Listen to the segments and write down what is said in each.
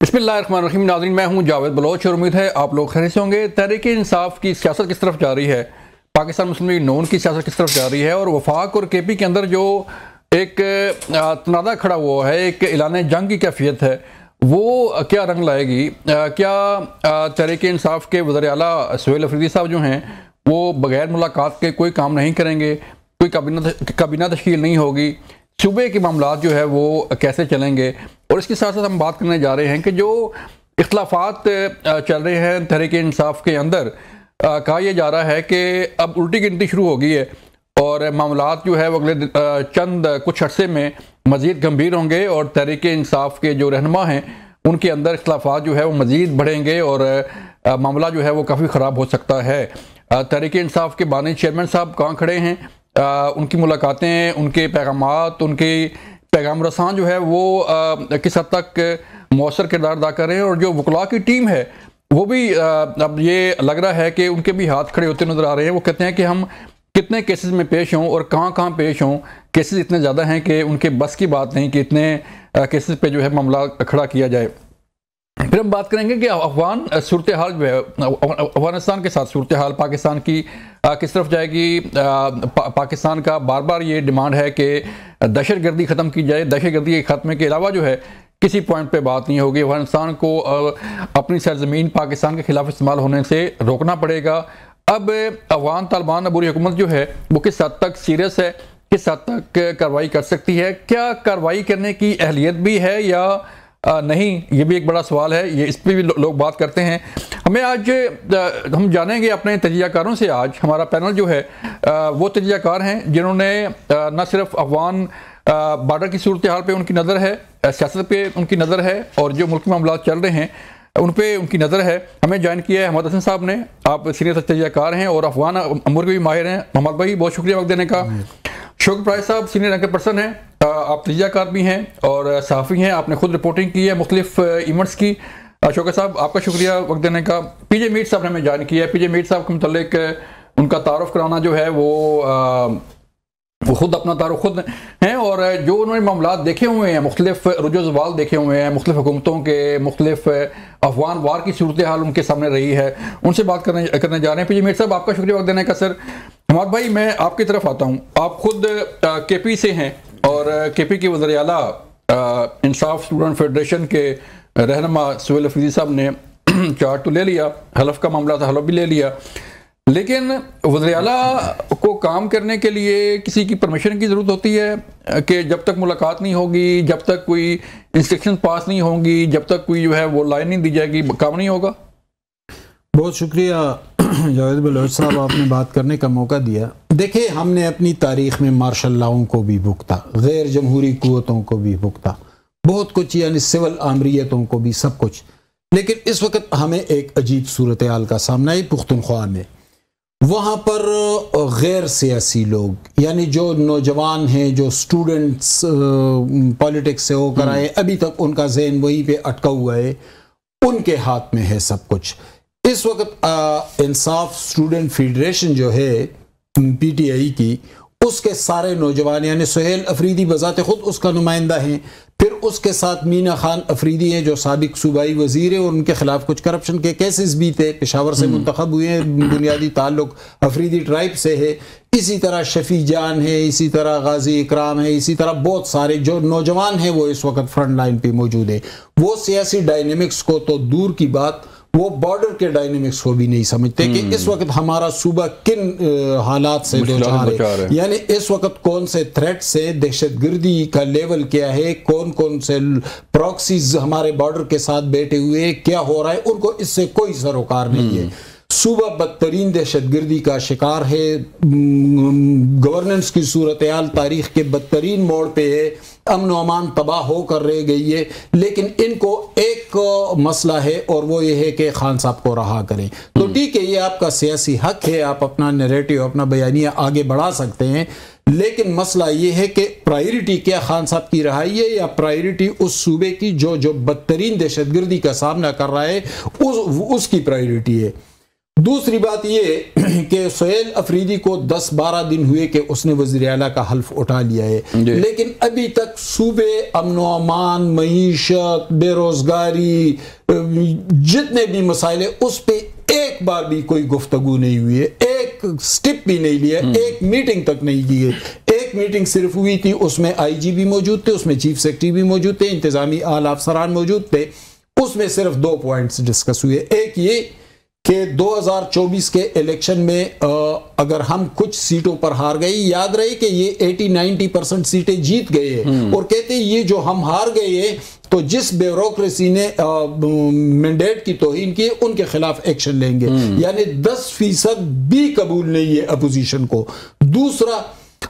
बिस्मिल्लाहिर्रहमानिर्रहीम। नाज़रीन, मैं हूं जावेद बलोच और उम्मीद है आप लोग खैरियत से होंगे। तहरीक इंसाफ की सियासत किस तरफ जा रही है, पाकिस्तान मुस्लिम लीग नून की सियासत किस तरफ जा रही है और वफाक और केपी के अंदर जो एक तनाज़ा खड़ा हुआ है, एक ऐलान जंग की कैफियत है, वो क्या रंग लाएगी? क्या तहरीक इंसाफ के वज़ीर आला सुहेल अफरीदी साहब जो हैं वो बगैर मुलाकात के कोई काम नहीं करेंगे, कोई काबीना तश्कील नहीं होगी, सूबे के मामला जो है वो कैसे चलेंगे? और इसके साथ साथ हम बात करने जा रहे हैं कि जो इख्तलाफात चल रहे हैं तहरीक इंसाफ के अंदर, कहा यह जा रहा है कि अब उल्टी गिनती शुरू हो गई है और मामलात जो है वो अगले कुछ अर्से में मज़ीद गंभीर होंगे और तहरीक इंसाफ के जो रहनुमा हैं उनके अंदर इख्तलाफात जो है वो मज़ीद बढ़ेंगे और मामला जो है वो काफ़ी ख़राब हो सकता है। तहरीक इंसाफ के बानी चेयरमैन साहब कहाँ खड़े हैं, उनकी मुलाकातें, उनके पैगामात, उनके पैगाम रसान जो है वो किस हद तक मौसर किरदार अदा कर रहे हैं और जो वकला की टीम है वो भी अब ये लग रहा है कि उनके भी हाथ खड़े होते नज़र आ रहे हैं। वो कहते हैं कि हम कितने केसेस में पेश हों और कहाँ कहाँ पेश हों। केसेस इतने ज़्यादा हैं कि उनके बस की बात नहीं कि इतने केसेस पे जो है मामला खड़ा किया जाए। फिर हम बात करेंगे कि अफगान सूरत हाल जो है, अफगानिस्तान के साथ सूरत हाल पाकिस्तान की किस तरफ जाएगी। पाकिस्तान का बार बार ये डिमांड है कि दहशत गर्दी ख़त्म की जाए, दहशत गर्दी के ख़त्मे के अलावा जो है किसी पॉइंट पे बात नहीं होगी। अफगानिस्तान को अपनी सरजमीन पाकिस्तान के खिलाफ इस्तेमाल होने से रोकना पड़ेगा। अब अफगान तालिबान अबूरी हुकूमत जो है वो किस हद तक सीरियस है, किस हद तक कार्रवाई कर सकती है, क्या कार्रवाई करने की अहलियत भी है या नहीं, ये भी एक बड़ा सवाल है। ये इस पर भी लोग बात करते हैं। हमें आज हम जानेंगे अपने तजियाकारों से। आज हमारा पैनल जो है वो तजियाकार हैं जिन्होंने न सिर्फ अफगान बॉर्डर की सूरत हाल पे उनकी नज़र है, सियासत पे उनकी नज़र है और जो मुल्क मामला चल रहे हैं उन पर उनकी नज़र है। हमें ज्वाइन किया है मोहम्मद हसन साहब ने, आप सीनियर तजियाकार हैं और अफगान अमूर के भी माहिर हैं। मोहम्मद भाई, बहुत शुक्रिया वक्त देने का। शोक प्राइज साहब सीनियर एंकर पर्सन हैं, आप तजियाकार भी हैं और सहाफ़ी हैं, आपने खुद रिपोर्टिंग की है मुख्तलिफ इवेंट्स की। शोक साहब, आपका शुक्रिया वक्त देने का। पीजे मीर साहब ने हमें ज्वाइन किया है। पीजे मीर साहब के मुतल्लिक उनका तारुफ कराना जो है वो खुद अपना तारुफ खुद हैं और जो उन्होंने मामला देखे हुए हैं, मुख्तलिफ रुजो-ज़वाल देखे हुए हैं, मुख्तलिफ हुकूमतों के, मुख्तलिफ अफगान वार की सूरत हाल उनके सामने रही है, उनसे बात करने जा रहे हैं। पीजे मीर साहब, आपका शुक्रिया वक्त देने का। सर हमारे भाई, मैं आपकी तरफ आता हूँ। आप खुद केपी से हैं और केपी के वज़ीर आला इंसाफ स्टूडेंट फेडरेशन के रहनुमा सुहेल अफरीदी साहब ने चार्ज तो ले लिया, हलफ का मामला था, हलफ भी ले लिया, लेकिन वज़ीर आला को काम करने के लिए किसी की परमिशन की ज़रूरत होती है कि जब तक मुलाकात नहीं होगी, जब तक कोई इंस्ट्रक्शन पास नहीं होंगी, जब तक कोई जो है वो लाइन नहीं दी जाएगी, काम नहीं होगा। बहुत शुक्रिया जावेद बलोच साहब, आपने बात करने का मौका दिया। देखिए, हमने अपनी तारीख़ में मार्शल लाओं को भी भुगता, गैर जमहूरी कुव्वतों को भी भुगता, बहुत कुछ, यानी सिविल आमरीतों को भी, सब कुछ। लेकिन इस वक्त हमें एक अजीब सूरत हाल का सामना है पुख्तनख्वा में। वहाँ पर गैर सियासी लोग, यानी जो नौजवान हैं, जो स्टूडेंट्स पॉलिटिक्स से होकर आए, अभी तक उनका जहन वहीं पे अटका हुआ है, उनके हाथ में है सब कुछ। इस वक्त इंसाफ स्टूडेंट फेडरेशन जो है पीटीआई की, उसके सारे नौजवान, यानी सुहेल अफरीदी बजाते खुद उसका नुमाइंदा है, फिर उसके साथ मीना खान अफरीदी हैं जो साबिक सूबाई वजीर है और उनके खिलाफ कुछ करप्शन के केसेस भी थे, पेशावर से मुंतखब हुए हैं, बुनियादी ताल्लुक अफरीदी ट्राइब से है। इसी तरह शफी जान है, इसी तरह गाजी इकराम है, इसी तरह बहुत सारे जो नौजवान हैं वो इस वक्त फ्रंट लाइन पे मौजूद है। वो सियासी डायनेमिक्स को तो दूर की बात, वो बॉर्डर के डायनेमिक्स को भी नहीं समझते कि इस वक्त हमारा सूबा किन हालात से दो चार है, यानी इस वक्त कौन से थ्रेट से, दहशतगर्दी का लेवल क्या है, कौन कौन से प्रॉक्सीज हमारे बॉर्डर के साथ बैठे हुए, क्या हो रहा है, उनको इससे कोई सरोकार नहीं है। सूबा बदतरीन दहशतगर्दी का शिकार है, गवर्नेंस की सूरत हाल तारीख के बदतरीन मोड़ पे है, अमन व अमान तबाह होकर रह गई है। लेकिन इनको एक मसला है और वो ये है कि खान साहब को रहा करें। तो ठीक है, ये आपका सियासी हक है, आप अपना नैरेटिव, अपना बयानिया आगे बढ़ा सकते हैं, लेकिन मसला ये है कि प्रायोरिटी क्या खान साहब की रहाई है या प्रायोरिटी उस सूबे की जो बदतरीन दहशतगर्दी का सामना कर रहा है उसकी प्रायोरिटी है। दूसरी बात ये कि सुहेल अफरीदी को 10-12 दिन हुए कि उसने वज़ीर आला का हल्फ उठा लिया है, लेकिन अभी तक सूबे अमन व अमान, मईशत, बेरोजगारी, जितने भी मसाइल है उस पर एक बार भी कोई गुफ्तगू नहीं हुई है, एक स्टेप भी नहीं लिया, एक मीटिंग तक नहीं की है। एक मीटिंग सिर्फ हुई थी, उसमें IG भी मौजूद थे, उसमें चीफ सेक्रेटरी भी मौजूद थे, इंतजामी आला अफसरान मौजूद थे। उसमें सिर्फ 2 पॉइंट्स डिस्कस हुए। एक ये कि 2024 के इलेक्शन में अगर हम कुछ सीटों पर हार गए, याद रहे कि ये 80-90% सीटें जीत गए हैं, और कहते हैं ये जो हम हार गए हैं तो जिस ब्यूरोक्रेसी ने मैंडेट की तौहीन की उनके खिलाफ एक्शन लेंगे, यानी 10% भी कबूल नहीं है अपोजिशन को। दूसरा,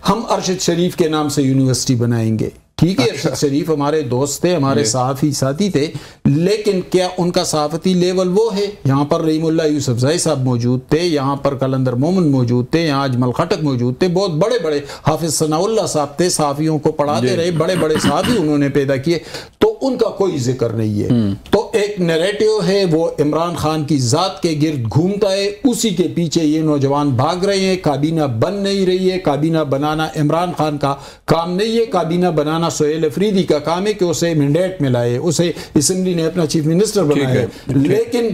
हम अरशद शरीफ के नाम से यूनिवर्सिटी बनाएंगे। ठीक है, अरशद शरीफ हमारे दोस्त थे, हमारे साथी थे, लेकिन क्या उनका सहाफती लेवल वो है? यहाँ पर रहीमुल्ला यूसुफज़ई साहब मौजूद थे, यहाँ पर कलंदर मोमिन मौजूद थे, यहाँ अजमल खटक मौजूद थे, बहुत बड़े बड़े हाफिज सनाउल्लाह साहब थे, सहाफियों को पढ़ाते रहे, बड़े बड़े सहाफी उन्होंने पैदा किए, तो उनका कोई जिक्र नहीं है। तो एक नैरेटिव है वो इमरान खान की जात के गिर्द घूमता है, उसी के पीछे ये नौजवान भाग रहे हैं। काबीना बन नहीं रही है, काबीना बनाना इमरान खान का काम नहीं है, काबीना बनाना सुहेल अफरीदी का काम है कि उसे मैंडेट मिला है, उसे असेंबली ने अपना चीफ मिनिस्टर बनाया है, लेकिन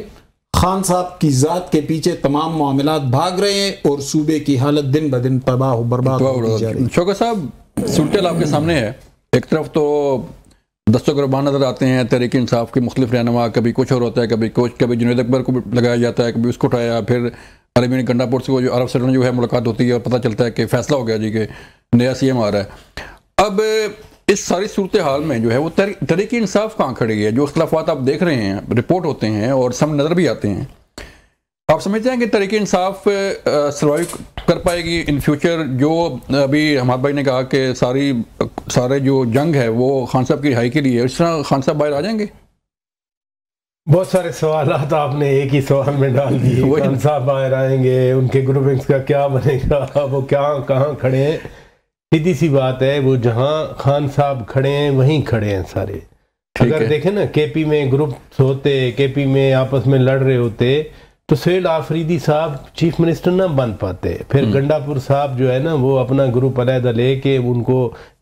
खान साहब की जात के पीछे तमाम मामलात भाग रहे हैं और सूबे की हालत दिन ब दिन तबाह बर्बाद होती जा रही है। शौकत साहब, सूरत आपके सामने है, एक तरफ तो दस्तों कुर्बान नजर आते हैं तहरीक इंसाफ के मुख्तलिफ रहनुमा, कभी कुछ और होता है, कभी कुछ, कभी जुनैद अकबर को लगाया जाता है, कभी उसको उठाया, फिर अरबी गंडापुर से वो जो अरब सडन जो है मुलाकात होती है और पता चलता है कि फैसला हो गया जी के नया CM आ रहा है। अब इस सारी सूरत हाल में जो है वो तहरीक इंसाफ कहाँ खड़ी है? जो इख्तलाफात आप देख रहे हैं, रिपोर्ट होते हैं और सब नज़र भी आते हैं, आप समझते हैं कि तहरीक इंसाफ सर्वाइव कर पाएगी इन फ्यूचर? जो अभी हमारे भाई ने कहा कि सारे जो जंग है वो खान साहब की रिहाई के लिए, इस तरह खान साहब बाहर आ जाएंगे? बहुत सारे सवाल आपने एक ही सवाल में डाल दिए। खान साहब बाहर आएंगे, उनके ग्रुपिंग्स का क्या बनेगा, वो क्या कहाँ खड़े हैं? सीधी सी बात है, वो जहाँ खान साहब खड़े हैं वहीं खड़े हैं सारे। अगर देखें ना, KP में ग्रुप्स होते, KP में आपस में लड़ रहे होते, तो सुहेल आफरीदी साहब चीफ मिनिस्टर ना बन पाते। फिर गंडापुर साहब जो है ना, वो अपना ग्रुप अलहदा लेके उनको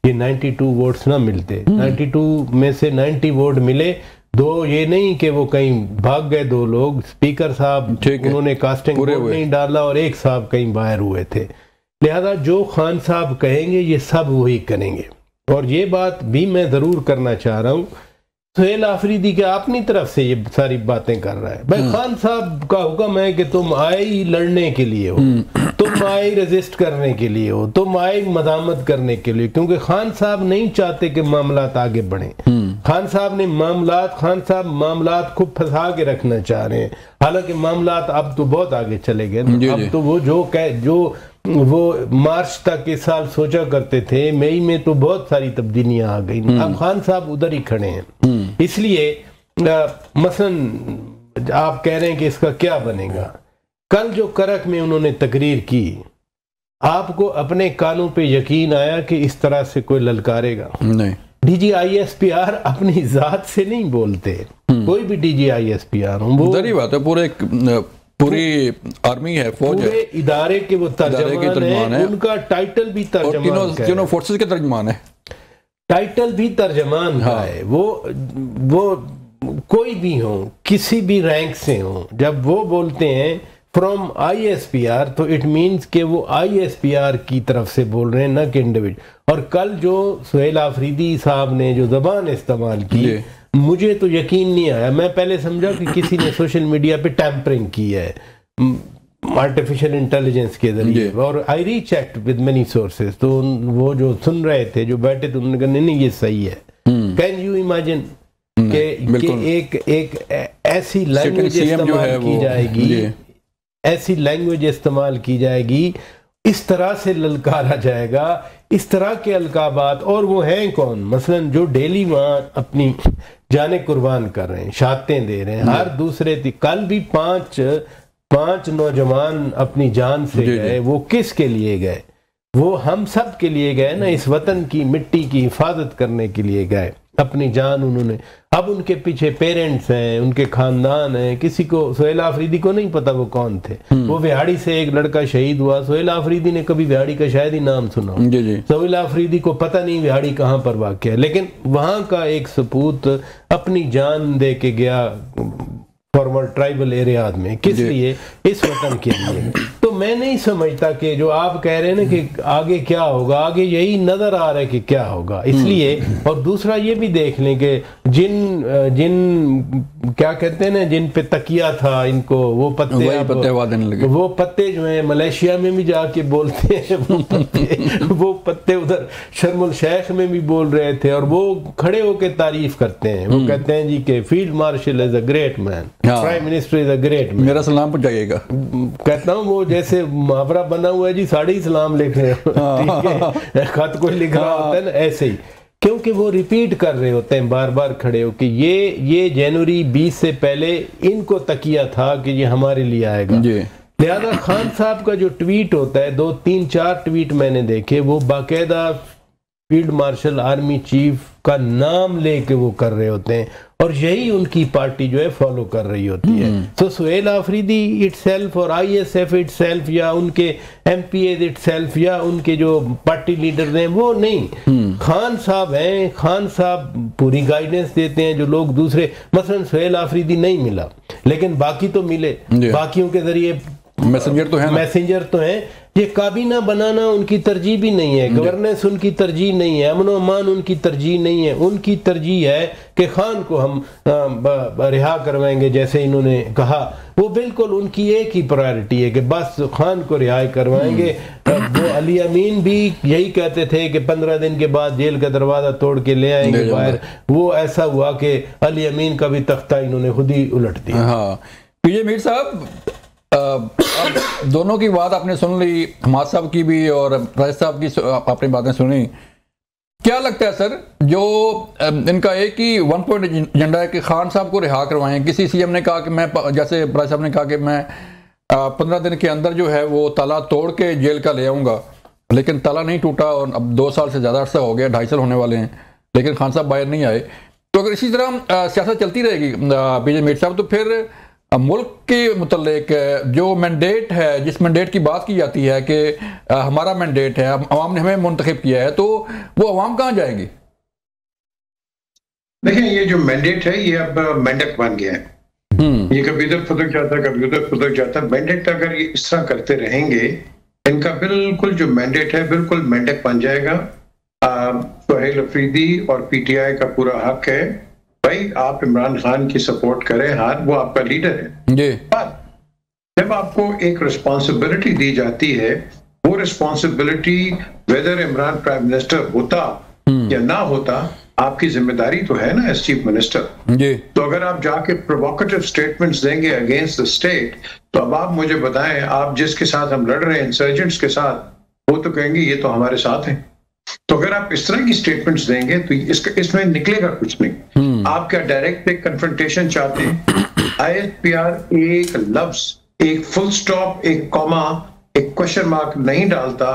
ये 92 वोट्स ना मिलते। 92 में से 90 वोट मिले, 2 ये नहीं कि वो कहीं भाग गए 2 लोग, स्पीकर साहब उन्होंने कास्टिंग वोट नहीं डाला और एक साहब कहीं बाहर हुए थे। लिहाजा जो खान साहब कहेंगे ये सब वही करेंगे। और ये बात भी मैं ज़रूर करना चाह रहा हूँ, सुहेल आफरीदी के अपनी तरफ से ये सारी बातें कर रहा है। भाई खान साहब का हुक्म है कि तुम आए ही लड़ने के लिए हो, तुम आए ही रेजिस्ट करने के लिए हो, तुम आए मदामत करने के लिए, क्योंकि खान साहब नहीं चाहते कि मामलात आगे बढ़े। खान साहब मामलात को फंसा के रखना चाह रहे हैं। हालांकि मामलात अब तो बहुत आगे चले गए। अब तो वो वो मार्च तक इस साल सोचा करते थे, मई में तो बहुत सारी तब्दीलियां आ गई। अब खान साहब उधर ही खड़े हैं। इसलिए मसलन आप कह रहे हैं कि इसका क्या बनेगा। कल जो करक में उन्होंने तकरीर की, आपको अपने कानों पे यकीन आया कि इस तरह से कोई ललकारेगा? नहीं। DG ISPR अपनी जात से नहीं बोलते, कोई भी DG ISPR वो बात है, पूरी आर्मी है, फौज है, इदारे के वो तर्जमान है, उनका टाइटल भी तर्जमान है, तीनों फोर्सेस के तर्जमान है, टाइटल भी तर्जमान का है। वो कोई भी हो, किसी भी रैंक से हो, जब वो बोलते हैं फ्रॉम ISPR तो इट मीन्स कि वो ISPR की तरफ से बोल रहे हैं, ना कि इंडिविजुअल। और कल जो सुहेल आफरीदी साहब ने जो जबान इस्तेमाल की, मुझे तो यकीन नहीं आया। मैं पहले समझा कि किसी ने सोशल मीडिया पे टैंपरिंग की है आर्टिफिशियल इंटेलिजेंस के जरिए, और आई रीचेक्ड विद मेनी सोर्सेज। तो वो जो सुन रहे थे, जो बैठे थे, उन्होंने कहा नहीं ये सही है। कैन यू इमेजिन कि एक ऐसी लैंग्वेज इस्तेमाल की जाएगी, ऐसी लैंग्वेज इस्तेमाल की जाएगी, इस तरह से ललकारा जाएगा, इस तरह के अलकाबात। और वो हैं कौन? मसलन जो डेली वहां अपनी जाने कुर्बान कर रहे हैं, शहादतें दे रहे हैं, हर दूसरे कल भी पांच नौजवान अपनी जान से गए। वो किसके लिए गए? वो हम सब के लिए गए ना, इस वतन की मिट्टी की हिफाजत करने के लिए गए। अपनी जान उन्होंने, अब उनके पीछे पेरेंट्स हैं, उनके खानदान हैं। किसी को, सोहेल आफरीदी को नहीं पता वो कौन थे। वो विहाड़ी से एक लड़का शहीद हुआ, सोहेल आफरीदी ने कभी विहाड़ी का शायद ही नाम सुना। सोहेल आफरीदी को पता नहीं विहाड़ी कहाँ पर वाक़ है, लेकिन वहाँ का एक सपूत अपनी जान दे के गया फॉर्मर ट्राइबल एरियाज में, किस लिए? इस वतन के लिए। तो मैं नहीं समझता कि जो आप कह रहे हैं ना कि आगे क्या होगा, आगे यही नजर आ रहा है कि क्या होगा। इसलिए, और दूसरा ये भी देख लें कि जिन क्या कहते हैं ना, जिन पे तकिया था इनको, वो पत्ते जो है मलेशिया में भी जाके बोलते हैं, वो पत्ते उधर शर्मुल शेख में भी बोल रहे थे, और वो खड़े होकर तारीफ करते हैं। वो कहते हैं जी कि field marshal is a great man, prime minister is a great man, मेरा सलाम पहुंचाइएगा। कहता हूँ वो जैसे मुहावरा बना हुआ है जी, साढ़े ही सलाम लिख रहे हो, ठीक है, खत कोई लिख रहा होता है ना, ऐसे ही, क्योंकि वो रिपीट कर रहे होते हैं बार बार खड़े हो कि ये जनवरी 20 से पहले इनको तकिया था कि ये हमारे लिए आएगा। लिहाजा खान साहब का जो ट्वीट होता है, 2, 3, 4 ट्वीट मैंने देखे, वो बाकायदा फील्ड मार्शल आर्मी चीफ का नाम लेके वो कर रहे होते हैं, और यही उनकी पार्टी जो है फॉलो कर रही होती है। तो सोहेल आफरीदी इटसेल्फ और ISF इटसेल्फ या उनके MPAs इटसेल्फ या उनके जो पार्टी लीडर्स हैं वो नहीं, खान साहब हैं। खान साहब पूरी गाइडेंस देते हैं, जो लोग दूसरे, मसलन सोहेल आफरीदी नहीं मिला, लेकिन बाकी तो मिले, बाकियों के जरिए मैसेंजर तो है। ये काबीना बनाना उनकी तरजीह भी नहीं है, गवर्नेंस उनकी तरजीह नहीं है, अमन अमान उनकी तरजीह नहीं है। उनकी तरजीह है कि खान को हम रिहा करवाएंगे, जैसे इन्होंने कहा, वो बिल्कुल उनकी एक ही प्रायोरिटी है कि बस खान को रिहा करवाएंगे। वो अली अमीन भी यही कहते थे कि 15 दिन के बाद जेल का दरवाजा तोड़ के ले आएंगे बाहर। वो ऐसा हुआ कि अली अमीन का भी तख्ता इन्होंने खुद ही उलट दिया। हाँ, पीजे मीर साहब, अब दोनों की बात आपने सुन ली, हमाद साहब की भी और राज साहब की आपने बातें सुनी। क्या लगता है सर, जो इनका एक ही वन पॉइंट एजेंडा है कि खान साहब को रिहा करवाएं। किसी CM ने कहा कि मैं, जैसे राज साहब ने कहा कि मैं 15 दिन के अंदर जो है वो ताला तोड़ के जेल का ले आऊँगा, लेकिन ताला नहीं टूटा और अब 2 साल से ज़्यादा अर्सा हो गया, 2.5 साल होने वाले हैं, लेकिन खान साहब बाहर नहीं आए। तो अगर इसी तरह सियासत चलती रहेगी पीजे मीर साहब, तो फिर मुल्क के मुतल्लिक जो मैंडेट है, जिस मैंडेट की बात की जाती है कि हमारा मैंडेट है, अवाम ने हमें मुंतखब किया है, तो वो अवाम कहाँ जाएंगी? देखिए, ये जो मैंडेट है ये अब मेंढक बन गया है। ये कभी इधर फुदक जाता है, कभी उधर फुदक जाता है। मैंडेट अगर ये इस तरह करते रहेंगे, इनका बिल्कुल जो मैंडेट है बिल्कुल मेंढक बन जाएगा। सोहेल अफरीदी और PTI का पूरा हक है भाई, आप इमरान खान की सपोर्ट करें, हाँ वो आपका लीडर है। पर जब आपको एक रिस्पॉन्सिबिलिटी दी जाती है, वो responsibility whether Imran prime minister होता या ना होता, आपकी जिम्मेदारी तो है ना एज चीफ मिनिस्टर। तो अगर आप जाके प्रोवोकेटिव स्टेटमेंट्स देंगे अगेंस्ट द स्टेट, तो अब आप मुझे बताएं, आप जिसके साथ हम लड़ रहे हैं, इंसर्जेंट्स के साथ, वो तो कहेंगे ये तो हमारे साथ है। तो अगर आप इस तरह की स्टेटमेंट्स देंगे तो इसमें निकलेगा कुछ नहीं। आप क्या डायरेक्ट एक कन्फ्रंटेशन चाहते हैं? ISPR एक लफ्ज, एक फुल स्टॉप, एक कॉमा, एक क्वेश्चन मार्क नहीं डालता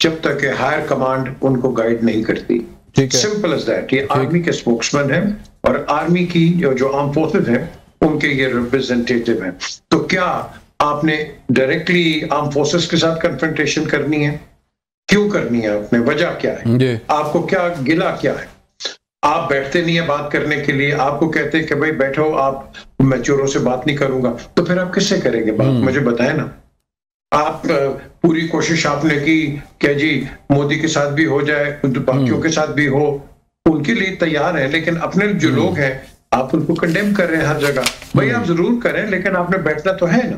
जब तक हायर कमांड उनको गाइड नहीं करती। Simple as that. ये आर्मी के स्पोक्समैन हैं और आर्मी की जो आर्म फोर्सेस हैं उनके ये रिप्रेजेंटेटिव हैं। तो क्या आपने डायरेक्टली आर्म फोर्सेस के साथ कन्फ्रंटेशन करनी है? क्यों करनी है आपने? वजह क्या है? आपको क्या गिला क्या है? आप बैठते नहीं है बात करने के लिए, आपको कहते हैं कि भाई बैठो आप, मैं चोरों से बात नहीं करूंगा, तो फिर आप किससे करेंगे बात? मुझे बताएं ना। आप पूरी कोशिश आपने की क्या जी मोदी के साथ भी हो जाए, बाकियों के साथ भी हो, उनके लिए तैयार है, लेकिन अपने जो लोग हैं आप उनको कंडेम कर रहे हैं हर जगह। भाई आप जरूर करें, लेकिन आपने बैठना तो है ना।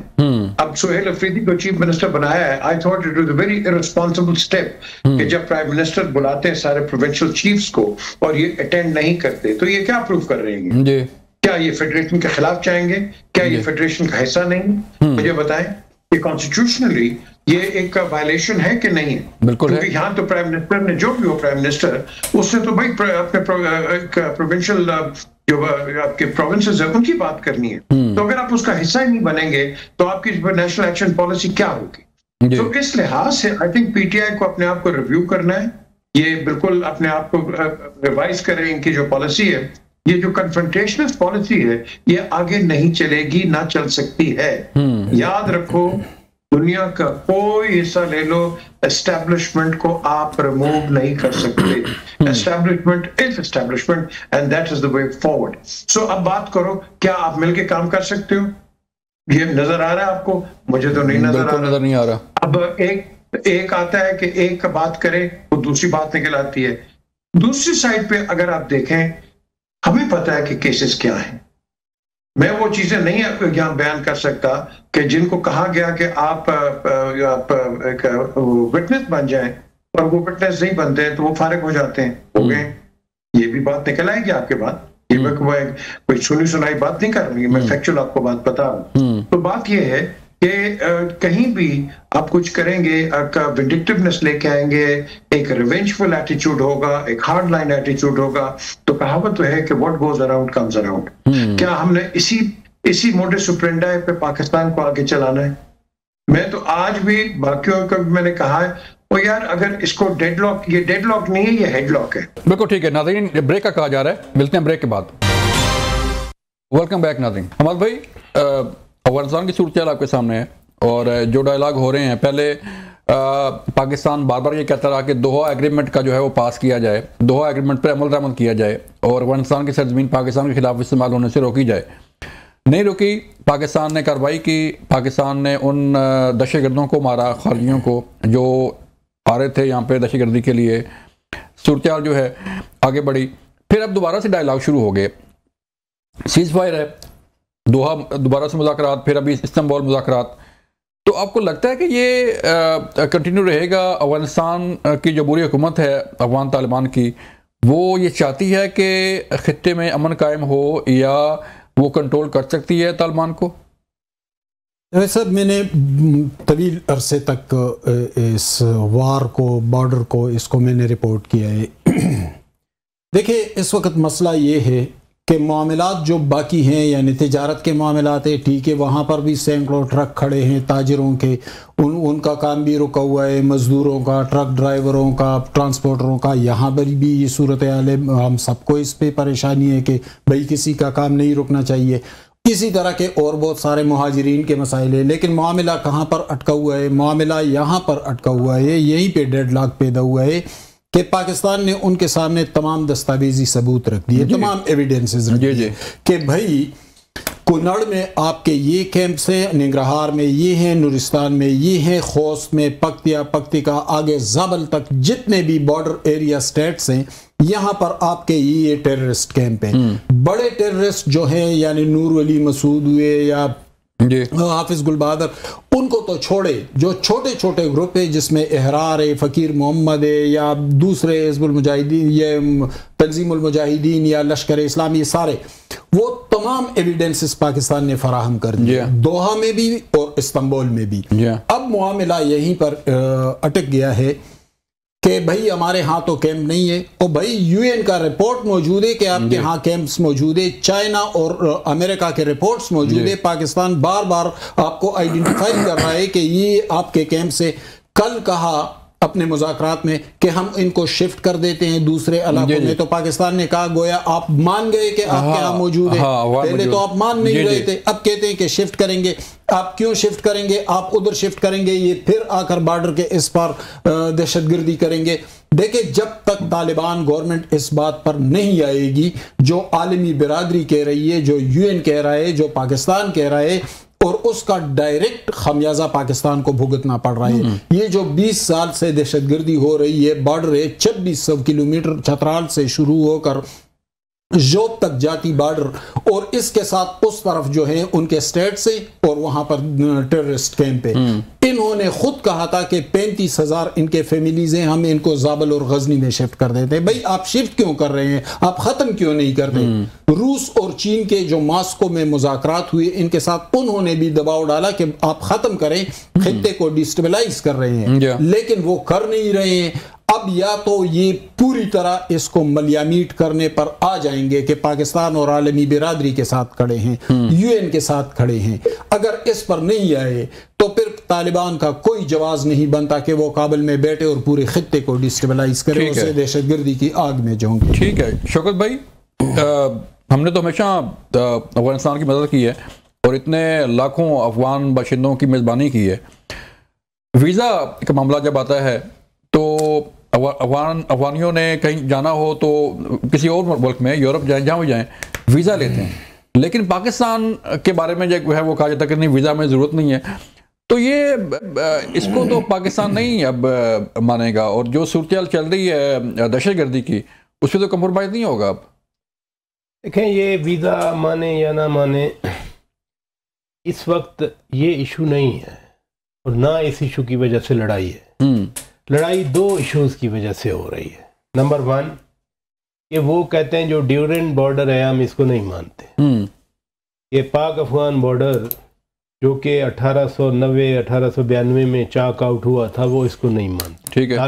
अब सोहेल अफरीदी को चीफ मिनिस्टर बनाया है, I thought it was a very irresponsible step कि जब प्राइम मिनिस्टर बुलाते हैं सारे प्रोविंशियल चीफ्स को और ये अटेंड नहीं करते, तो ये क्या प्रूव कर रहे हैं? क्या ये फेडरेशन के खिलाफ जाएंगे? क्या ये फेडरेशन का हिस्सा नहीं? मुझे बताएं, ये कॉन्स्टिट्यूशनली ये एक वायलेशन है कि नहीं है? बिल्कुल है। यहाँ तो प्राइम मिनिस्टर ने, जो भी हो प्राइम मिनिस्टर, उससे तो भाई अपने प्रोविंशियल जो आपके प्रोविंसेस है उनकी बात करनी है। तो अगर आप उसका हिस्सा ही नहीं बनेंगे तो आपकी नेशनल एक्शन पॉलिसी क्या होगी? तो इस लिहाज से आई थिंक PTI को अपने आप को रिव्यू करना है। ये बिल्कुल अपने आप को रिवाइज करें। इनकी जो पॉलिसी है, ये जो कन्फ्रंटेशनल पॉलिसी है, ये आगे नहीं चलेगी, ना चल सकती है। याद रखो, दुनिया का कोई हिस्सा ले लो, एस्टैब्लिशमेंट को आप रिमूव नहीं कर सकते। Establishment is establishment and that is the way forward. So अब बात करो, क्या आप मिलके काम कर सकते हो? ये नजर आ रहा है आपको? मुझे तो नहीं नजर आ रहा। अब एक आता है कि एक का बात करे, वो दूसरी बात निकल आती है। दूसरी साइड पे अगर आप देखें, हमें पता है कि केसेस क्या हैं। मैं वो चीजें नहीं यहाँ बयान कर सकता कि जिनको कहा गया कि आप विटनेस बन जाएं, और वो विटनेस नहीं बनते हैं तो वो फारिग हो जाते हैं, हो गए। ये भी बात निकल आएगी आपके बाद। ये मैं कोई सुनी सुनाई बात नहीं कर रही, मैं फैक्चुअल आपको बात बता रहा हूँ। तो बात ये है कि कहीं भी आप कुछ करेंगे, विंडिक्टिवनेस लेके आएंगे, एक रिवेंजफुल एटीट्यूड होगा, एक हार्ड लाइन एटीट्यूड होगा, तो कहावत तो है कि what goes around comes around. क्या हमने इसी मोडस ऑपरेंडी पे पाकिस्तान को आगे चलाना है? मैं तो आज भी बाकियों को मैंने कहा है, वो यार अगर इसको डेडलॉक, ये डेडलॉक नहीं है, ये हेडलॉक है। बिल्कुल ठीक है नाज़रीन, ब्रेक का कहा जा रहा है, मिलते हैं ब्रेक के बाद। वेलकम बैक नाज़रीन। हमाद भाई, अफगानिस्तान की सूरत आपके सामने है और जो डायलॉग हो रहे हैं, पहले पाकिस्तान बार बार ये कहता रहा कि दोहा एग्रीमेंट का जो है वो पास किया जाए, दोहा एग्रीमेंट पर अमल दरामद किया जाए और अफगानिस्तान की सरजमीन पाकिस्तान के खिलाफ इस्तेमाल होने से रोकी जाए। नहीं रुकी, पाकिस्तान ने कार्रवाई की, पाकिस्तान ने उन दहशतगर्दों को मारा, खारजियों को जो आ रहे थे यहाँ पे दहशतगर्दी के लिए। सूरत जो है आगे बढ़ी, फिर अब दोबारा से डायलॉग शुरू हो गए, सीज फायर है, दोहा दोबारा से मुज़ाकरात, फिर अभी इस्तांबुल मुज़ाकरात। तो आपको लगता है कि ये कंटिन्यू रहेगा? अफगानिस्तान की जो बुरी हुकूमत है अफगान तालिबान की, वो ये चाहती है कि खित्ते में अमन कायम हो, या वो कंट्रोल कर सकती है तालिबान को? सर, मैंने तवील अरसे तक इस वार को, बॉर्डर को, इसको मैंने रिपोर्ट किया है। देखिए, इस वक्त मसला ये है कि मामलात जो बाकी हैं, यानी तिजारत के मामलात है, ठीक है, वहाँ पर भी सैकड़ों ट्रक खड़े हैं ताजिरों के, उनका काम भी रुका हुआ है, मज़दूरों का, ट्रक ड्राइवरों का, ट्रांसपोर्टरों का। यहाँ पर भी ये सूरत हाल है, हम सबको इस पे परेशानी है कि भाई किसी का काम नहीं रुकना चाहिए। इसी तरह के और बहुत सारे मुहाजिरीन के मसाइल है, लेकिन मामला कहाँ पर अटका हुआ है? मामला यहाँ पर अटका हुआ है, यहीं पे डेडलॉक पैदा हुआ है कि पाकिस्तान ने उनके सामने तमाम दस्तावेजी सबूत रख दिए, तमाम एविडेंसेस रख दिए कि भाई कुनड़ में आपके ये कैंप्स हैं, निंगरहार में ये हैं, नूरिस्तान में ये हैं, खोस्त में, पक्तिया, पक्तिका, आगे जाबल तक जितने भी बॉर्डर एरिया स्टेट्स हैं, यहाँ पर आपके ये टेररिस्ट कैंप हैं। बड़े टेररिस्ट जो हैं, यानी नूर वली मसूद हुए या हाफिज गुल बहादुर, उनको तो छोड़े, जो छोटे छोटे ग्रुप है जिसमें एहरार है, फ़कीर मोहम्मद है, या दूसरे हिज़्बुल मुजाहिदीन, ये तंजीमुल मुजाहिदीन या लश्कर इस्लामी, सारे वो तमाम एविडेंसेस पाकिस्तान ने फराहम कर दिए, दोहा में भी और इस्तांबुल में भी। अब मामला यहीं पर अटक गया है कि भाई हमारे यहाँ तो कैंप नहीं है, और भाई यूएन का रिपोर्ट मौजूद है कि आपके यहाँ कैंप्स मौजूद है, चाइना और अमेरिका के रिपोर्ट्स मौजूद है, पाकिस्तान बार बार आपको आइडेंटिफाई कर रहा है कि ये आपके कैंप से। कल कहा अपने मुज़ाकरात में कि हम इनको शिफ्ट कर देते हैं दूसरे इलाकों में, तो पाकिस्तान ने कहा गोया आप मान गए कि आपके यहाँ मौजूद है, पहले तो आप मान नहीं रहे थे, अब कहते हैं कि शिफ्ट करेंगे। आप क्यों शिफ्ट करेंगे? आप उधर शिफ्ट करेंगे, ये फिर आकर बॉर्डर के इस पार दहशतगर्दी करेंगे। देखिए, जब तक तालिबान गवर्नमेंट इस बात पर नहीं आएगी जो आलमी बिरादरी कह रही है, जो यूएन कह रहा है, जो पाकिस्तान कह रहा है, और उसका डायरेक्ट खमियाजा पाकिस्तान को भुगतना पड़ रहा है। ये जो 20 साल से दहशतगर्दी हो रही है, बॉर्डर है 2600 किलोमीटर छतराल से शुरू होकर जोब तक जाती बॉर्डर, और इसके साथ उस तरफ जो है उनके स्टेट से, और वहां पर टेररिस्ट कैंप है। इन्होंने खुद कहा था कि 35,000 इनके फैमिलीज हैं, हम इनको जाबल और गजनी में शिफ्ट कर देते हैं। भाई आप शिफ्ट क्यों कर रहे हैं? आप खत्म क्यों नहीं करते? रूस और चीन के जो मास्को में मुज़ाकरात हुए, इनके साथ उन्होंने भी दबाव डाला कि आप खत्म करें, खित्ते को डिस्टेबलाइज कर रहे हैं, लेकिन वो कर नहीं रहे हैं। अब या तो ये पूरी तरह इसको मलियामीट करने पर आ जाएंगे कि पाकिस्तान और आलमी बिरादरी के साथ खड़े हैं, यूएन के साथ खड़े हैं। अगर इस पर नहीं आए तो फिर तालिबान का कोई जवाब नहीं बनता कि वो काबुल में बैठे और पूरे खित्ते को डिस्टेबलाइज करे, उसे दहशतगर्दी की आग में झोंके। ठीक है शौकत भाई, हमने तो हमेशा अफगानिस्तान की मदद की है और इतने लाखों अफगान बाशिंदों की मेज़बानी की है। वीज़ा का मामला जब आता है तो अफगानियों ने कहीं जाना हो तो किसी और मुल्क में, यूरोप जाएं, जहाँ भी जाएं, वीज़ा लेते हैं। लेकिन पाकिस्तान के बारे में जो है वो कहा जाता है कि नहीं, वीज़ा में ज़रूरत नहीं है। तो ये इसको तो पाकिस्तान नहीं अब मानेगा, और जो सूरत चल रही है दहशतगर्दी की, उस पर तो कंप्रोमाइज़ नहीं होगा अब। देखें, ये वीज़ा माने या ना माने, इस वक्त ये इशू नहीं है और ना इस इशू की वजह से लड़ाई है। लड़ाई दो इश्यूज की वजह से हो रही है। नंबर वन, ये वो कहते हैं जो ड्यूरेंट बॉर्डर है, हम इसको नहीं मानते। ये पाक अफगान बॉर्डर जो कि 1890-1892 में चाक आउट हुआ था, वो इसको नहीं मानते। ठीक है।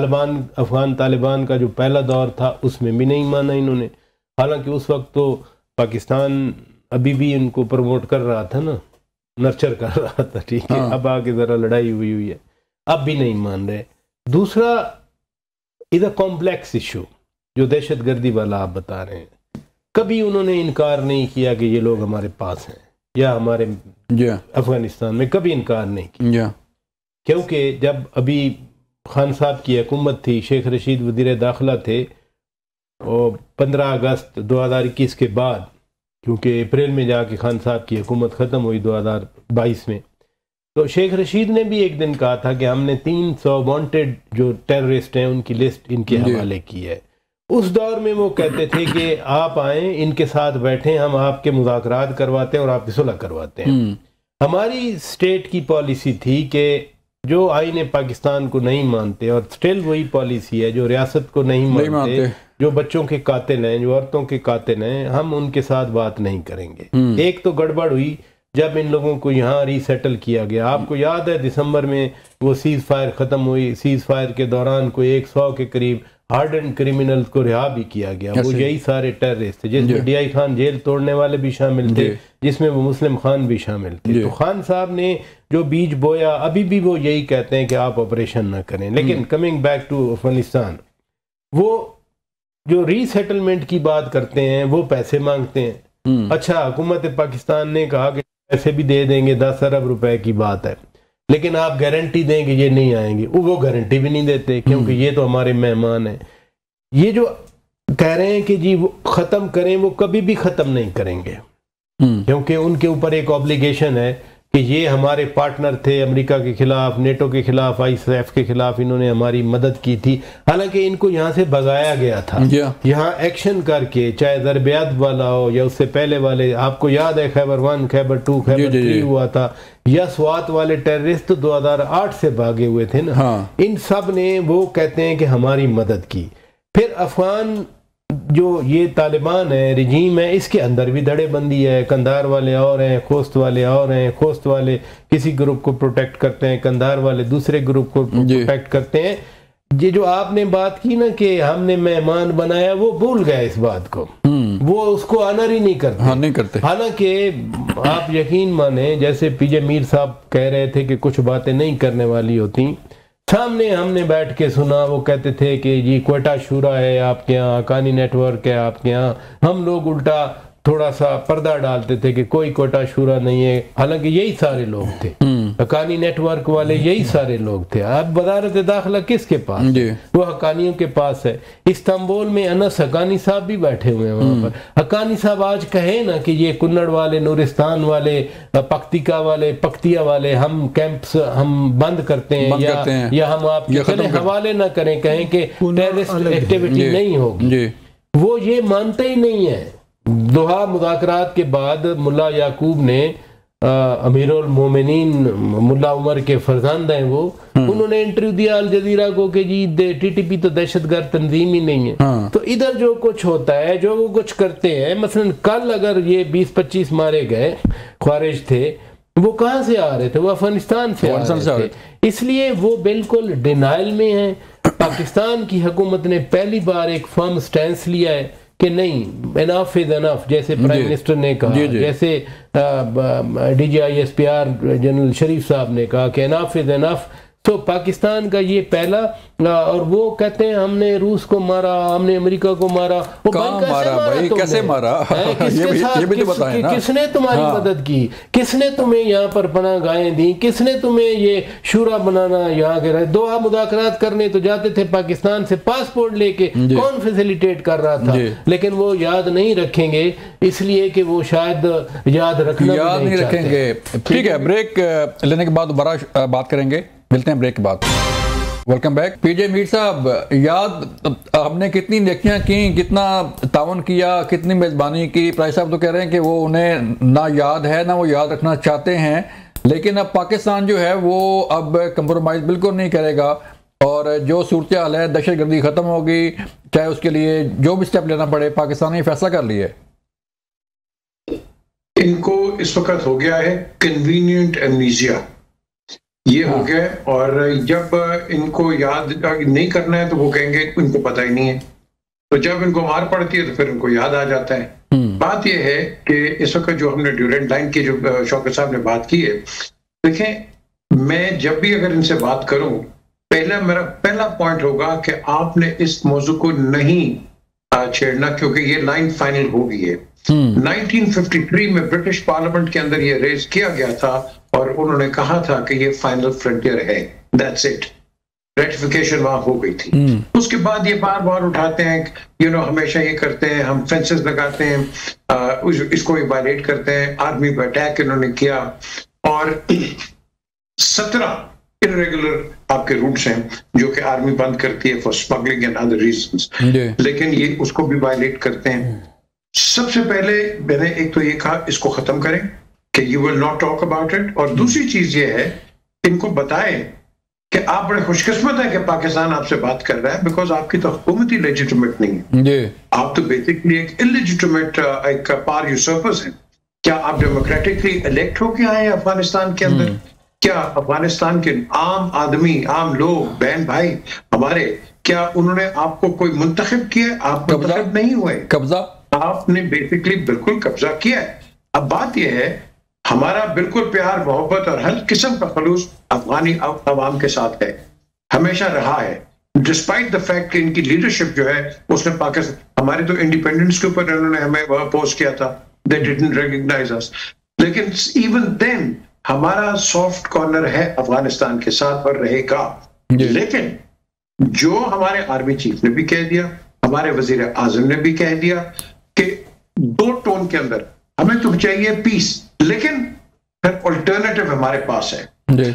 अफगान तालिबान का जो पहला दौर था उसमें भी नहीं माना इन्होंने, हालांकि उस वक्त तो पाकिस्तान अभी भी इनको प्रमोट कर रहा था ना, नर्चर कर रहा था। ठीक है। अब आगे ज़रा लड़ाई हुई है, अब भी नहीं मान रहे। दूसरा, इज अ कॉम्प्लेक्स इशू जो दहशतगर्दी वाला आप बता रहे हैं। कभी उन्होंने इनकार नहीं किया कि ये लोग हमारे पास हैं या हमारे अफगानिस्तान में, कभी इनकार नहीं किया। क्योंकि जब अभी खान साहब की हुकूमत थी, शेख रशीद वज़ीर दाखिला थे, और 15 अगस्त 2021 के बाद, क्योंकि अप्रैल में जाके खान साहब की हुकूमत ख़त्म हुई 2022 में, तो शेख रशीद ने भी एक दिन कहा था कि हमने 300 वांटेड जो टेररिस्ट हैं उनकी लिस्ट इनके हवाले की है। उस दौर में वो कहते थे कि आप आएँ, इनके साथ बैठें, हम आपके मुज़ाकरात करवाते हैं और आपकी सुलह करवाते हैं। हमारी स्टेट की पॉलिसी थी कि जो आईने पाकिस्तान को नहीं मानते, और स्टिल वही पॉलिसी है, जो रियासत को नहीं मानते, जो बच्चों के कातिल हैं, जो औरतों के कातिल हैं, हम उनके साथ बात नहीं करेंगे। एक तो गड़बड़ हुई जब इन लोगों को यहाँ रीसेटल किया गया। आपको याद है दिसंबर में वो सीज फायर ख़त्म हुई, सीज फायर के दौरान कोई 100 के करीब हार्डन क्रिमिनल्स को रिहा भी किया गया। वो यही सारे टेररिस्ट थे, जिसमें DI खान जेल तोड़ने वाले भी शामिल थे, जिसमें वो मुस्लिम खान भी शामिल थे। तो खान साहब ने जो बीज बोया, अभी भी वो यही कहते हैं कि आप ऑपरेशन ना करें। लेकिन कमिंग बैक टू अफगानिस्तान, वो जो रीसेटलमेंट की बात करते हैं वो पैसे मांगते हैं। अच्छा, हुकूमत पाकिस्तान ने कहा कि पैसे भी दे देंगे, 10 अरब रुपए की बात है, लेकिन आप गारंटी दें कि ये नहीं आएंगे, वो गारंटी भी नहीं देते, क्योंकि ये तो हमारे मेहमान हैं। ये जो कह रहे हैं कि जी वो ख़त्म करें, वो कभी भी ख़त्म नहीं करेंगे, क्योंकि उनके ऊपर एक ऑब्लिगेशन है कि ये हमारे पार्टनर थे, अमेरिका के खिलाफ, नेटो के खिलाफ, ISAF के खिलाफ इन्होंने हमारी मदद की थी। हालांकि इनको यहाँ से भगाया गया था, यहाँ एक्शन करके, चाहे ज़रबियात वाला हो या उससे पहले वाले, आपको याद है खैबर 1, खैबर 2, खैबर 3 हुआ था, या स्वात वाले टेररिस्ट तो 2008 से भागे हुए थे ना। इन सब ने, वो कहते हैं कि हमारी मदद की। फिर अफगान जो ये तालिबान है, रिजीम है, इसके अंदर भी धड़ेबंदी है। कंधार वाले और हैं, खोस्त वाले और हैं। खोस्त वाले किसी ग्रुप को प्रोटेक्ट करते हैं, कंधार वाले दूसरे ग्रुप को प्रोटेक्ट करते हैं। ये जो आपने बात की ना कि हमने मेहमान बनाया, वो भूल गया इस बात को, वो उसको ऑनर ही नहीं करते। हाँ, नहीं करते। हालांकि आप यकीन माने, जैसे PJ मीर साहब कह रहे थे कि कुछ बातें नहीं करने वाली होती, सामने हमने बैठ के सुना, वो कहते थे कि जी क्वेटा शूरा है आपके यहाँ, हकानी नेटवर्क है आपके यहाँ। हम लोग उल्टा थोड़ा सा पर्दा डालते थे कि कोई क्वेटा शूरा नहीं है, हालांकि यही सारे लोग थे, हकानी नेटवर्क वाले यही सारे लोग थे। अब वज़ारत दाखिला किसके पास? वो हकानियों के पास है। इस्तांबुल में अनस हकानी साहब भी बैठे हुए हैं वहाँ पर। हकानी साहब आज कहे ना कि ये कुन्नड़ वाले, नूरिस्तान वाले, पख्तिका वाले, पख्तिया वाले, हम कैंप्स हम बंद करते हैं, या हम आपके हवाले ना करें, कहें कि टेररिस्ट एक्टिविटी नहीं होगी, वो ये मानते ही नहीं है। दोहा मुज़ाकरात के बाद मुल्ला याकूब ने, अमीरुल मोमिनीन मुल्ला उमर के फरजंद हैं वो, उन्होंने इंटरव्यू दिया अल जजीरा को कि जी TTP तो दहशतगर्द तंजीम ही नहीं है। तो इधर जो कुछ होता है, जो वो कुछ करते हैं, मसलन कल अगर ये 20-25 मारे गए ख्वारिज थे, वो कहाँ से आ रहे थे? वो अफगानिस्तान से आ रहे थे। इसलिए वो बिल्कुल डिनाइल में है। पाकिस्तान की हुकूमत ने पहली बार एक फर्म स्टैंस लिया है कि नहीं, एनफ इज एनफ, जैसे प्राइम मिनिस्टर ने कहा, जैसे DGISPR जनरल शरीफ साहब ने कहा कि एनफ इज एनफ। तो पाकिस्तान का ये पहला, और वो कहते हैं हमने रूस को मारा, हमने अमेरिका को मारा। वो मारा भाई, कैसे मारा? ये भी तो बताएं ना। किसने तुम्हारी मदद की? किसने तुम्हें यहाँ पर पनाह गाहें दी? किसने तुम्हें ये शूरा बनाना यहाँ के दोहा मुदाकरात करने तो जाते थे पाकिस्तान से पासपोर्ट लेके, कौन फैसिलिटेट कर रहा था? लेकिन वो याद नहीं रखेंगे, इसलिए कि वो शायद याद नहीं रखेंगे। ठीक है, ब्रेक लेने के बाद दोबारा बात करेंगे, मिलते हैं ब्रेक के बाद। Welcome back. पीजे मीर साहब, याद हमने कितनी नेकियां की, कितना तावन किया, कितनी मेज़बानी की। प्राइस साहब तो कह रहे हैं कि वो उन्हें ना याद है, ना वो याद रखना चाहते हैं, लेकिन अब पाकिस्तान जो है वो अब कंप्रोमाइज़ बिल्कुल नहीं करेगा, और जो सूरत हाल है, दहशतगर्दी ख़त्म होगी, चाहे उसके लिए जो भी स्टेप लेना पड़े, पाकिस्तान ने फैसला कर लिया है। इनको इस वक्त हो गया है कन्वीनियंट एमनीजिया, ये हो गया। और जब इनको याद नहीं करना है तो वो कहेंगे इनको पता ही नहीं है, तो जब इनको मार पड़ती है तो फिर इनको याद आ जाता है। बात यह है कि इस वक्त जो हमने ड्यूरेंट लाइन की, जो शौकत साहब ने बात की है, देखें मैं जब भी अगर इनसे बात करूं, मेरा पहला पॉइंट होगा कि आपने इस मौजू को नहीं छेड़ना, क्योंकि ये लाइन फाइनल हो गई है। 1953 में ब्रिटिश पार्लियामेंट के अंदर ये रेज किया गया था और उन्होंने कहा था कि ये फाइनल फ्रंटियर है, दैट्स इट। रेटिफिकेशन वहां हो गई थी। उसके बाद ये बार बार उठाते हैं, हमेशा ये करते हैं, हम फेंसेस लगाते हैं, इसको वायलेट करते हैं। आर्मी पर अटैक इन्होंने किया और 17 इरेगुलर आपके रूट्स हैं जो कि आर्मी बंद करती है for smuggling and other reasons, लेकिन ये उसको भी वायलेट करते हैं। सबसे पहले मैंने एक तो ये कहा इसको खत्म करें कि you will not talk about it, और दूसरी चीज ये है इनको बताएं कि आप बड़े खुशकिस्मत हैं कि पाकिस्तान आपसे बात कर रहा है, बिकॉज आपकी तो हुकूमत ही लेजिटिमेट नहीं है। आप तो बेसिकली एक इलेजिटिमेट एक पावर यूसर्पर्स हैं। क्या आप डेमोक्रेटिकली इलेक्ट होके आए हैं अफगानिस्तान के अंदर? क्या अफगानिस्तान के आम आदमी, आम लोग, बहन भाई हमारे, क्या उन्होंने आपको कोई मुंतखब किया? आप मुंतखब नहीं हुए, कब्जा आपने बेसिकली बिल्कुल कब्जा किया है। अब बात यह है, हमारा बिल्कुल प्यार, मोहब्बत और हर किस्म का खलूस अफगानी अवाम के साथ है, हमेशा रहा है, डिस्पाइट द फैक्ट कि इनकी लीडरशिप जो है उसने पाकिस्तान, हमारे तो इंडिपेंडेंस के ऊपर इन्होंने हमें अपोज किया था, दे डिडंट रिकॉग्नाइज अस, लेकिन इवन देन हमारा सॉफ्ट कॉर्नर है अफगानिस्तान के साथ और रहेगा। लेकिन जो हमारे आर्मी चीफ ने भी कह दिया, हमारे वजीर आजम ने भी कह दिया कि दो टोन के अंदर हमें तो चाहिए पीस, लेकिन फिर ऑल्टरनेटिव हमारे पास है।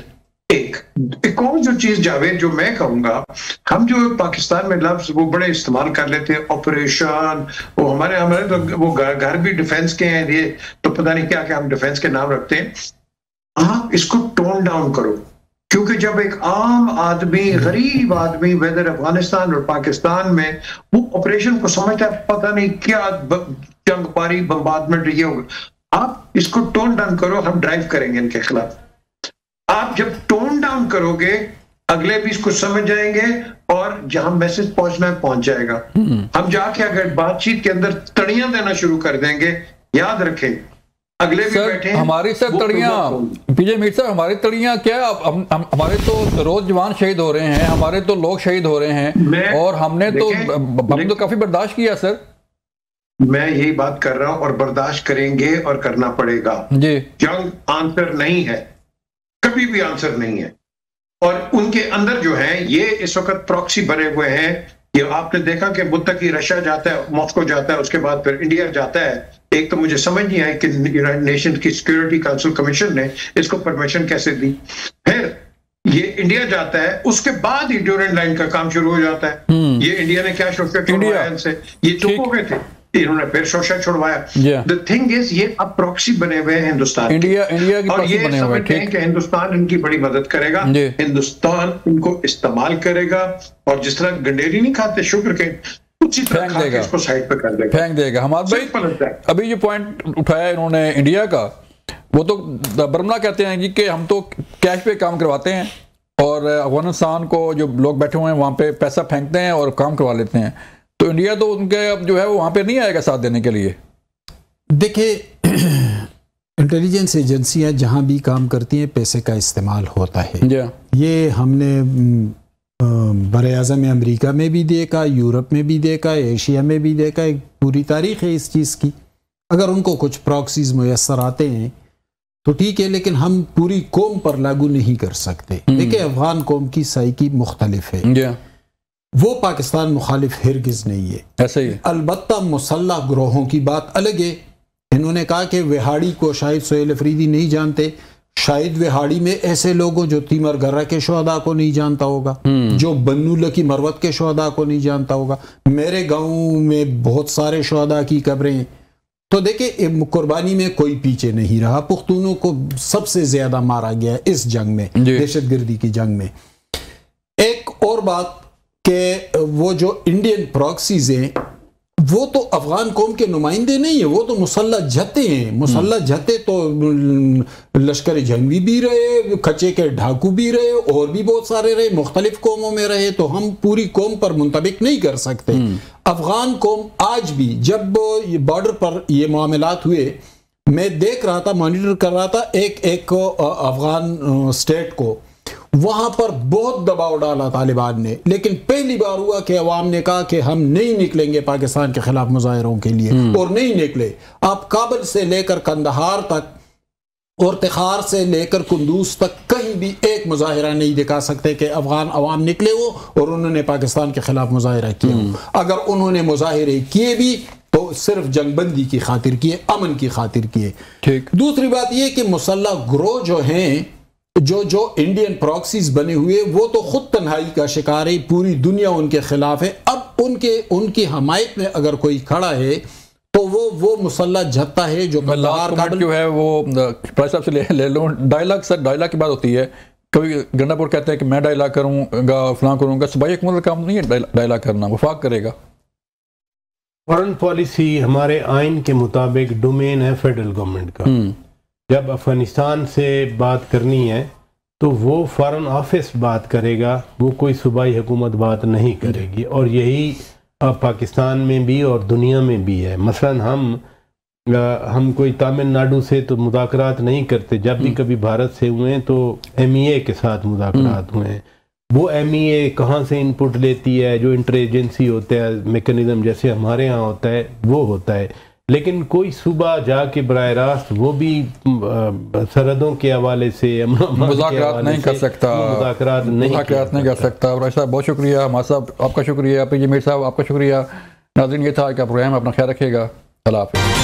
एक और जो चीज जावेद जो मैं कहूंगा, हम जो पाकिस्तान में लफ्ज वो बड़े इस्तेमाल कर लेते हैं, ऑपरेशन, वो हमारे तो वो घर भी डिफेंस के हैं, ये तो पता नहीं क्या क्या हम डिफेंस के नाम रखते हैं। आप इसको टोन डाउन करो, क्योंकि जब एक आम आदमी, गरीब आदमी, वेदर अफगानिस्तान और पाकिस्तान में, वो ऑपरेशन को समझता है पता नहीं क्या जंगबारी, बम्बार्डमेंट, ये होगा। आप इसको टोन डाउन करो, हम ड्राइव करेंगे इनके खिलाफ। आप जब टोन डाउन करोगे, अगले भी इसको समझ जाएंगे और जहां मैसेज पहुंचना है पहुंच जाएगा। हम जाके अगर बातचीत के अंदर तड़ियां देना शुरू कर देंगे, याद रखें अगले भी बैठे हैं, हमारी सर तड़ियां, पीजे मीर साहब, हमारी तड़ियां क्या, हमारे तो रोज जवान शहीद हो रहे हैं, हमारे तो लोग शहीद हो रहे हैं, और हमने तो काफी बर्दाश्त किया सर। मैं यही बात कर रहा हूं और बर्दाश्त करेंगे और करना पड़ेगा जी। जंग आंसर नहीं है, कभी भी आंसर नहीं है। और उनके अंदर जो है ये इस वक्त प्रॉक्सी बने हुए हैं। ये आपने देखा कि मुत्तकी रशिया जाता है, मॉस्को जाता है, उसके बाद फिर इंडिया जाता है। एक तो मुझे समझ नहीं आई कि यूनाइटेड नेशन की सिक्योरिटी काउंसिल कमीशन ने इसको परमिशन कैसे दी। फिर ये इंडिया जाता है, उसके बाद ही ड्यूरेंट लाइन का काम शुरू हो जाता है। ये इंडिया ने क्या शोषण छुड़वाया इनसे, ये चुप हो गए थे, इन्होंने फिर शोषण छुड़वाया। द थिंग इज ये अब प्रॉक्सी बने हुए हैं हिंदुस्तान, इंडिया की, और ये समझते हैं कि हिंदुस्तान इनकी बड़ी मदद करेगा, हिंदुस्तान इनको इस्तेमाल करेगा, और जिस तरह गंडेरी नहीं खाते शुक्र के, उसी तरह खा के इसको साइड पे कर देगा, फेंक देगा। हमारे भाई अभी जो पॉइंट उठाया इन्होंने इंडिया का, वो तो बर्मा कहते हैं कि हम तो कैश पे काम करवाते हैं और अफगानिस्तान को जो लोग बैठे हुए हैं वहाँ पे पैसा फेंकते हैं और काम करवा लेते हैं, तो इंडिया तो उनके अब जो है वो वहाँ पे नहीं आएगा साथ देने के लिए। देखिए, इंटेलिजेंस एजेंसियां जहां भी काम करती हैं पैसे का इस्तेमाल होता है। ये हमने बर-ए-आज़म अमेरिका में भी देखा, यूरोप में भी देखा, एशिया में भी देखा। एक पूरी तारीख है इस चीज़ की। अगर उनको कुछ प्रॉक्सीज मुयस्सर आते हैं तो ठीक है, लेकिन हम पूरी कौम पर लागू नहीं कर सकते। देखिए, अफगान कौम की साइकी मुख्तलिफ है, वो पाकिस्तान मुखालिफ हिरगिज़ नहीं है। ऐसे ही अलबत्ता मुसल्लह ग्रोहों की बात अलग है। इन्होंने कहा कि विहाड़ी को शायद सोहेल अफरीदी नहीं जानते, शायद विहाड़ी में ऐसे लोगों जो तीमर गर्रा के शोहदा को नहीं जानता होगा, जो बन्नू लकी मरवत के शोहदा को नहीं जानता होगा। मेरे गांव में बहुत सारे शोहदा की कब्रें। तो देखिए, कुर्बानी में कोई पीछे नहीं रहा। पुख्तूनों को सबसे ज्यादा मारा गया इस जंग में, दहशतगर्दी की जंग में। एक और बात कि वो जो इंडियन प्रॉक्सीज हैं वो तो अफगान कौम के नुमाइंदे नहीं है, वो तो मुसल्लह जत्ते हैं। मुसल्लह जत्ते तो लश्कर जंगी भी रहे, खच्चे के ढाकू भी रहे, और भी बहुत सारे रहे, मुख्तलिफ कौमों में रहे। तो हम पूरी कौम पर मुंतबिक नहीं कर सकते। अफगान कौम आज भी, जब बॉर्डर पर ये मामलात हुए, मैं देख रहा था, मॉनिटर कर रहा था एक अफगान स्टेट को, वहां पर बहुत दबाव डाला तालिबान ने। लेकिन पहली बार हुआ कि अवाम ने कहा कि हम नहीं निकलेंगे पाकिस्तान के खिलाफ मुजाहिरों के लिए, और नहीं निकले। आप काबुल से लेकर कंदहार तक और तिखार से लेकर कुंदूज तक कहीं भी एक मुजाहिरा नहीं दिखा सकते कि अफगान अवाम निकले हो और उन्होंने पाकिस्तान के खिलाफ मुजाहिरा किया हो। अगर उन्होंने मुजाहिरे किए भी तो सिर्फ जंगबंदी की खातिर किए, अमन की खातिर किए। ठीक। दूसरी बात यह कि मुसल्लह ग्रोह जो हैं, जो इंडियन प्रॉक्सीज बने हुए, वो तो खुद तन्हाई का शिकार है, पूरी दुनिया उनके खिलाफ है। अब उनकी हमायत में अगर कोई खड़ा है तो वो मुसल्लह जत्ता है जो जो है वो प्राइस साहब से ले लो। डायलॉग की बात होती है, कभी गंडापुर कहते हैं कि मैं डायलॉग करूंगा, फलां करूंगा। भाई हुकूमत का काम नहीं है डायलॉग करना, वफाक करेगा। फॉरेन पॉलिसी हमारे आइन के मुताबिक डोमेन है फेडरल गवर्नमेंट का। जब अफगानिस्तान से बात करनी है तो वो फॉरेन ऑफिस बात करेगा, वो कोई सूबाई हुकूमत बात नहीं करेगी। और यही पाकिस्तान में भी और दुनिया में भी है। मसलन हम कोई तमिलनाडु से तो मुज़ाकरात नहीं करते। जब भी कभी भारत से हुए तो MEA के साथ मुज़ाकरात हुए हैं। वो MEA कहाँ से इनपुट लेती है, जो इंटर एजेंसी होता है मेकनिज़म जैसे हमारे यहाँ होता है वो होता है। लेकिन कोई सूबा जाके बराह रास्त वो भी सरहदों के हवाले से मुज़ाकरात नहीं कर सकता, मुज़ाकरात नहीं कर सकता। राय साहब बहुत शुक्रिया, हमारे साहब आपका शुक्रिया, पीजी मीर साहब आपका शुक्रिया। नाज़रीन, ये था आपका प्रोग्राम, अपना ख्याल रखिएगा। अल्लाह हाफ़िज़।